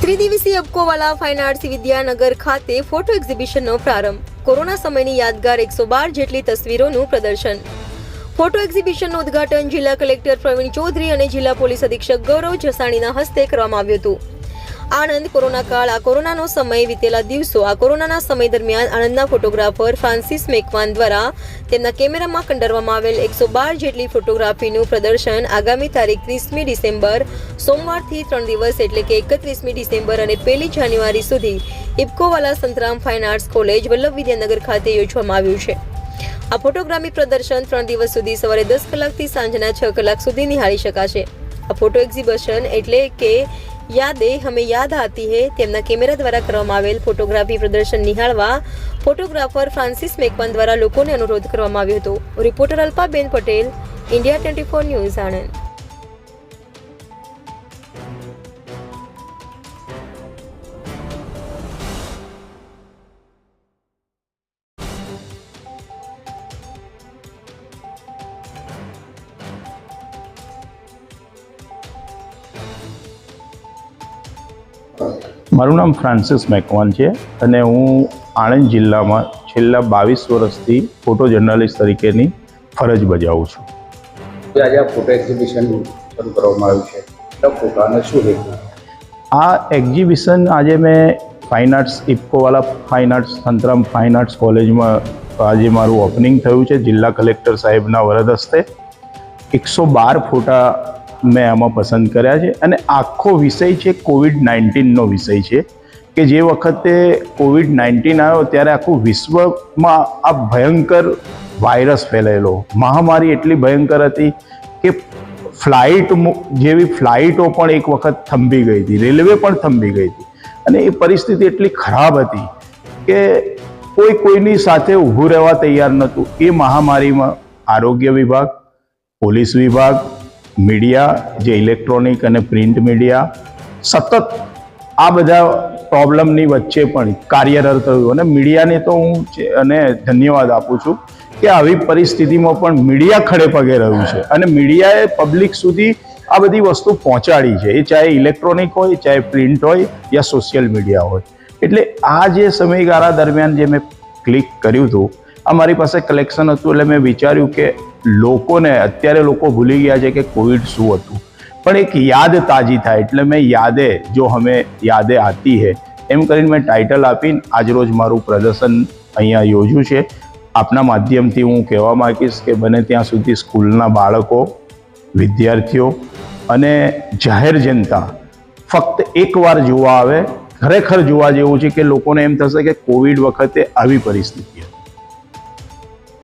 ત્રિદિવસીય અબકોવાલા fine arts Vidyanagar ખાતે photo એક્ઝિબિશનનો પ્રારંભ. કોરોના સમયની યાદગાર 112 જેટલી તસવીરોનું પ્રદર્શન. ફોટો એક્ઝિબિશનનું ઉદ્ઘાટન જિલ્લા કલેક્ટર પ્રવીણ ચૌધરી અને જિલ્લા પોલીસ અધિક્ષક ગૌરવ જસાણીના હસ્તે કરવામાં આવ્યું હતું. આણંદ કોરોના કાળ. આ કોરોનાનો સમય વીતેલા દિવસો. આ કોરોનાના સમય દરમિયાન આણંદના ફોટોગ્રાફર ફ્રાન્સિસ મેકવાન દ્વારા તેમના કેમેરામાં કંડારવામાં આવેલ 112 જેટલી ફોટોગ્રાફીનું પ્રદર્શન આગામી તારીખ 30મી ડિસેમ્બર સોમવારથી 3 દિવસ એટલે કે 31મી ડિસેમ્બર અને 1 જાન્યુઆરી સુધી Ibkowala Santram fine arts college Vallabh Vidyanagar ખાતે યોજવામાં આવ્યું છે. આ ફોટોગ્રાફી પ્રદર્શન 3 દિવસ સુધી સવારે 10 કલાકથી સાંજના 6 કલાક સુધી નિહાળી શકાશે. આ ફોટો એક્ઝિબિશન એટલે કે યાદેं हमें याद आती है તેમના કેમેરા દ્વારા કરવામાં આવેલ ફોટોગ્રાફી પ્રદર્શન નિહાળવા ફોટોગ્રાફર ફ્રાન્સિસ મેકવાન દ્વારા લોકોને અનુરોધ કરવામાં આવ્યો હતો. Reporter Alpaben Patel, India 24 news, Anand. મારું નામ ફ્રાન્સિસ મેકવાન છે અને હું આણંદ જિલ્લામાં છેલ્લા 22 વર્ષથી ફોટો જર્નલિસ્ટ તરીકેની ફરજ બજાવું છું. આજે આ ફોટો એક્ઝિબિશન શરૂ કરવામાં આવ્યું છે, તો ફોટાને શું હેતુ? આ એક્ઝિબિશન આજે મેં fine arts Ibkowala fine arts Santram fine arts કોલેજમાં આજે મારું ઓપનિંગ થયું છે. જિલ્લા કલેક્ટર સાહેબના વરદ હસ્તે 112 ફોટા મેં આમાં પસંદ કર્યા છે અને આખો વિષય છે કોવિડ-19નો વિષય છે કે જે વખતે કોવિડ-19 આવ્યો ત્યારે આખું વિશ્વમાં આ ભયંકર વાયરસ ફેલાયેલો, મહામારી એટલી ભયંકર હતી કે ફ્લાઇટો પણ એક વખત થંભી ગઈ હતી, રેલવે પણ થંભી ગઈ હતી અને એ પરિસ્થિતિ એટલી ખરાબ હતી કે કોઈની સાથે ઊભું રહેવા તૈયાર નહોતું. એ મહામારીમાં આરોગ્ય વિભાગ, પોલીસ વિભાગ, મીડિયા જે ઇલેક્ટ્રોનિક અને પ્રિન્ટ મીડિયા સતત આ બધા પ્રોબ્લેમની વચ્ચે પણ કાર્યરત થયું અને મીડિયાને તો હું અને ધન્યવાદ આપું છું કે આવી પરિસ્થિતિમાં પણ મીડિયા ખડે પગે રહ્યું છે અને મીડિયાએ પબ્લિક સુધી આ બધી વસ્તુ પહોંચાડી છે, એ ચાહે ઇલેક્ટ્રોનિક હોય, ચાહે પ્રિન્ટ હોય યા સોશિયલ મીડિયા હોય. એટલે આ જે સમયગાળા દરમિયાન જે મેં ક્લિક કર્યું હતું, આ મારી પાસે કલેક્શન હતું એટલે મેં વિચાર્યું કે લોકોને અત્યારે લોકો ભૂલી ગયા છે કે કોવિડ શું હતું, પણ એક યાદ તાજી થાય એટલે મેં યાદેं જો હमें યાદેं આતી હે એમ કરીને મેં ટાઇટલ આપીને આજરોજ મારું પ્રદર્શન અહીંયા યોજ્યું છે. આપના માધ્યમથી હું કહેવા માંગીશ કે બને ત્યાં સુધી સ્કૂલના બાળકો, વિદ્યાર્થીઓ અને જાહેર જનતા ફક્ત એકવાર જોવા આવે. ખરેખર જોવા જેવું છે કે લોકોને એમ થશે કે કોવિડ વખતે આવી પરિસ્થિતિ